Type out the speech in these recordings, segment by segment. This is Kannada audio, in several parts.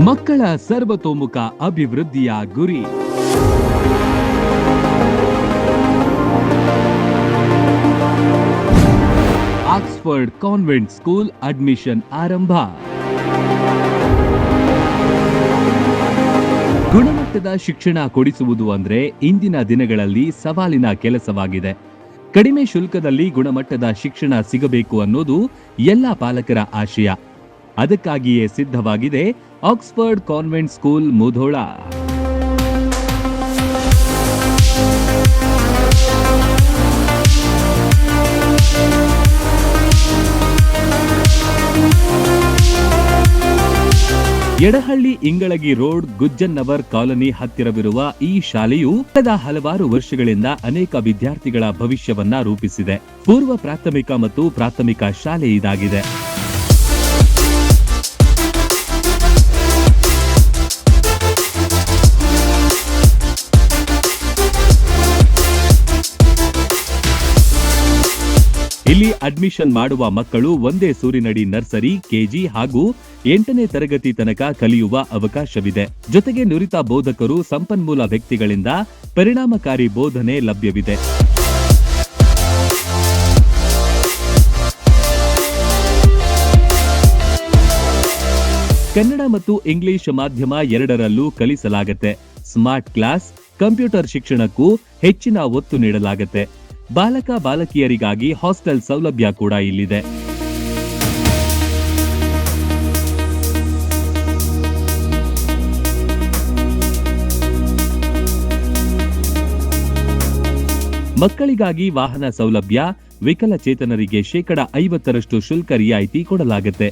ಮಕ್ಕಳ ಸರ್ವತೋಮುಖ ಅಭಿವೃದ್ಧಿಯ ಗುರಿ. ಆಕ್ಸ್ಫರ್ಡ್ ಕಾನ್ವೆಂಟ್ ಸ್ಕೂಲ್ ಅಡ್ಮಿಷನ್ ಆರಂಭ. ಗುಣಮಟ್ಟದ ಶಿಕ್ಷಣ ಕೊಡಿಸುವುದು ಅಂದ್ರೆ ಇಂದಿನ ದಿನಗಳಲ್ಲಿ ಸವಾಲಿನ ಕೆಲಸವಾಗಿದೆ. ಕಡಿಮೆ ಶುಲ್ಕದಲ್ಲಿ ಗುಣಮಟ್ಟದ ಶಿಕ್ಷಣ ಸಿಗಬೇಕು ಅನ್ನೋದು ಎಲ್ಲ ಪಾಲಕರ ಆಶಯ. ಅದಕ್ಕಾಗಿಯೇ ಸಿದ್ಧವಾಗಿದೆ Oxford convent school Mudhol. Edahalli Ingalagi road Gujjannavar colony ಹತ್ತಿರವಿರುವ ಈ ಶಾಲೆಯು ಕಳೆದ ಹಲವಾರು ವರ್ಷಗಳಿಂದ ಅನೇಕ ವಿದ್ಯಾರ್ಥಿಗಳ ಭವಿಷ್ಯವನ್ನ ರೂಪಿಸಿದೆ. ಪೂರ್ವ ಪ್ರಾಥಮಿಕ ಮತ್ತು ಪ್ರಾಥಮಿಕ ಶಾಲೆ ಇದಾಗಿದೆ. ಇಲ್ಲಿ ಅಡ್ಮಿಷನ್ ಮಾಡುವ ಮಕ್ಕಳು ಒಂದೇ ಸೂರಿನಡಿ ನರ್ಸರಿ, ಕೆಜಿ ಹಾಗೂ 8ನೇ ತರಗತಿ ತನಕ ಕಲಿಯುವ ಅವಕಾಶವಿದೆ. ಜೊತೆಗೆ ನುರಿತ ಬೋಧಕರು, ಸಂಪನ್ಮೂಲ ವ್ಯಕ್ತಿಗಳಿಂದ ಪರಿಣಾಮಕಾರಿ ಬೋಧನೆ ಲಭ್ಯವಿದೆ. ಕನ್ನಡ ಮತ್ತು ಇಂಗ್ಲಿಷ್ ಮಾಧ್ಯಮ ಎರಡರಲ್ಲೂ ಕಲಿಸಲಾಗುತ್ತೆ. ಸ್ಮಾರ್ಟ್ ಕ್ಲಾಸ್, ಕಂಪ್ಯೂಟರ್ ಶಿಕ್ಷಣಕ್ಕೂ ಹೆಚ್ಚಿನ ಒತ್ತು ನೀಡಲಾಗುತ್ತೆ. ಬಾಲಕ ಬಾಲಕಿಯರಿಗಾಗಿ ಹಾಸ್ಟೆಲ್ ಸೌಲಭ್ಯ ಕೂಡ ಇಲ್ಲಿದೆ. ಮಕ್ಕಳಿಗಾಗಿ ವಾಹನ ಸೌಲಭ್ಯ, ವಿಕಲಚೇತನರಿಗೆ 50% ಶುಲ್ಕ ರಿಯಾಯಿತಿ ಕೊಡಲಾಗುತ್ತೆ.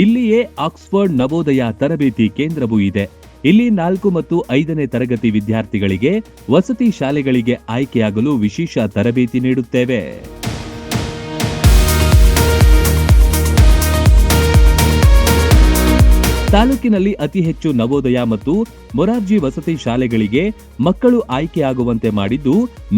ಇಲ್ಲಿಯೇ ಆಕ್ಸ್ಫರ್ಡ್ ನವೋದಯ ತರಬೇತಿ ಕೇಂದ್ರವೂ ಇದೆ. ಇಲ್ಲಿ 4 ಮತ್ತು 5ನೇ ತರಗತಿ ವಿದ್ಯಾರ್ಥಿಗಳಿಗೆ ವಸತಿ ಶಾಲೆಗಳಿಗೆ ಆಯ್ಕೆಯಾಗಲು ವಿಶೇಷ ತರಬೇತಿ ನೀಡುತ್ತೇವೆ. ತಾಲೂಕಿನಲ್ಲಿ ಅತಿ ಹೆಚ್ಚು ನವೋದಯ ಮತ್ತು ಮೊರಾರ್ಜಿ ವಸತಿ ಶಾಲೆಗಳಿಗೆ ಮಕ್ಕಳು ಆಯ್ಕೆಯಾಗುವಂತೆ ಮಾಡಿದ್ದು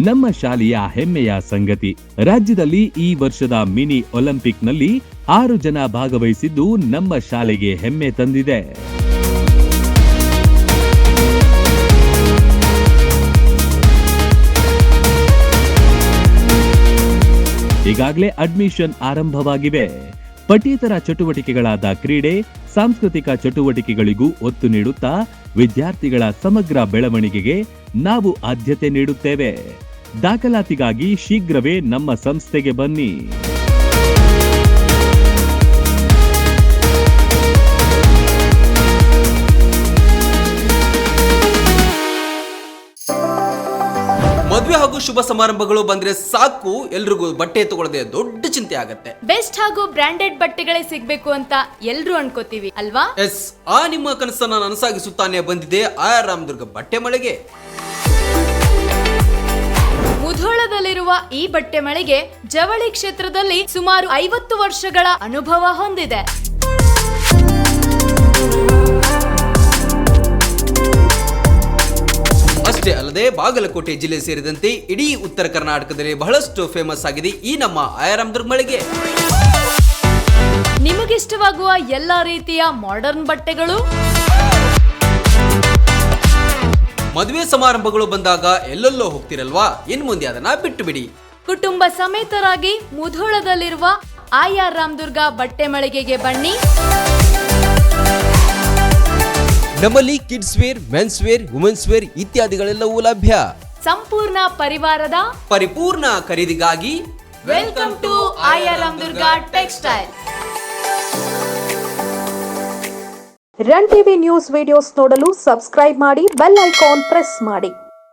ನಮ್ಮ ಶಾಲೆಯ ಹೆಮ್ಮೆಯ ಸಂಗತಿ. ರಾಜ್ಯದಲ್ಲಿ ಈ ವರ್ಷದ ಮಿನಿ ಒಲಿಂಪಿಕ್ನಲ್ಲಿ 6 ಜನ ಭಾಗವಹಿಸಿದ್ದು ನಮ್ಮ ಶಾಲೆಗೆ ಹೆಮ್ಮೆ ತಂದಿದೆ. ಈಗಾಗಲೇ ಅಡ್ಮಿಷನ್ ಆರಂಭವಾಗಿವೆ. ಪಠ್ಯೇತರ ಚಟುವಟಿಕೆಗಳಾದ ಕ್ರೀಡೆ, ಸಾಂಸ್ಕೃತಿಕ ಚಟುವಟಿಕೆಗಳಿಗೂ ಒತ್ತು ನೀಡುತ್ತಾ ವಿದ್ಯಾರ್ಥಿಗಳ ಸಮಗ್ರ ಬೆಳವಣಿಗೆಗೆ ನಾವು ಆದ್ಯತೆ ನೀಡುತ್ತೇವೆ. ದಾಖಲಾತಿಗಾಗಿ ಶೀಘ್ರವೇ ನಮ್ಮ ಸಂಸ್ಥೆಗೆ ಬನ್ನಿ. ಮದುವೆ ಹಾಗೂ ಶುಭ ಸಮಾರಂಭಗಳು ಬಂದ್ರೆ ಸಾಕು, ಎಲ್ರಿಗೂ ಬಟ್ಟೆ ತಗೊಳ್ಳದೆ ದೊಡ್ಡ ಚಿಂತೆ ಆಗತ್ತೆ. ಬೆಸ್ಟ್ ಹಾಗೂ ಬ್ರಾಂಡೆಡ್ ಬಟ್ಟೆಗಳೇ ಸಿಗ್ಬೇಕು ಅಂತ ಎಲ್ರು ಅನ್ಕೋತೀವಿ ಅಲ್ವಾ? ಎಸ್, ಆ ನಿಮ್ಮ ಕನಸನ್ನ ನನಸಾಗಿಸುತ್ತಾನೆ ಬಂದಿದೆ ಆರ್ ರಾಮದುರ್ಗ ಬಟ್ಟೆ ಮಳೆಗೆ. ಮುಧೋಳದಲ್ಲಿರುವ ಈ ಬಟ್ಟೆ ಮಳೆಗೆ ಜವಳಿ ಕ್ಷೇತ್ರದಲ್ಲಿ ಸುಮಾರು 50 ವರ್ಷಗಳ ಅನುಭವ ಹೊಂದಿದೆ. ಅಷ್ಟೇ ಅಲ್ಲದೆ ಬಾಗಲಕೋಟೆ ಜಿಲ್ಲೆ ಸೇರಿದಂತೆ ಇಡೀ ಉತ್ತರ ಕರ್ನಾಟಕದಲ್ಲಿ ಬಹಳಷ್ಟು ಫೇಮಸ್ ಆಗಿದೆ ಈ ನಮ್ಮ ಆಯರಾಮದುರ್ಗ ಮಳಿಗೆ. ನಿಮಗಿಷ್ಟವಾಗುವ ಎಲ್ಲಾ ರೀತಿಯ ಮಾಡರ್ನ್ ಬಟ್ಟೆಗಳು, ಮದುವೆ ಸಮಾರಂಭಗಳು ಬಂದಾಗ ಎಲ್ಲೆಲ್ಲೋ ಹೋಗ್ತಿರಲ್ವಾ, ಇನ್ ಮುಂದೆ ಅದನ್ನ ಬಿಟ್ಟು ಬಿಡಿ. ಕುಟುಂಬ ಸಮೇತರಾಗಿ ಮುಧೋಳದಲ್ಲಿರುವ ಆರ್ ರಾಮದುರ್ಗ ಬಟ್ಟೆ ಮಳಿಗೆಗೆ ಬನ್ನಿ. ನಮ್ಮಲ್ಲಿ kids wear, men's wear, women's wear ಇತ್ಯಾದಿಗಳೆಲ್ಲವೂ ಲಭ್ಯ. ಸಂಪೂರ್ಣ ಪರಿವಾರದ ಪರಿಪೂರ್ಣ ಖರೀದಿಗಾಗಿ welcome to R Ramdurg textile. Run TV news videos ನೋಡಲು ಸಬ್ಸ್ಕ್ರೈಬ್ ಮಾಡಿ, ಬೆಲ್ ಐಕಾನ್ ಪ್ರೆಸ್ ಮಾಡಿ.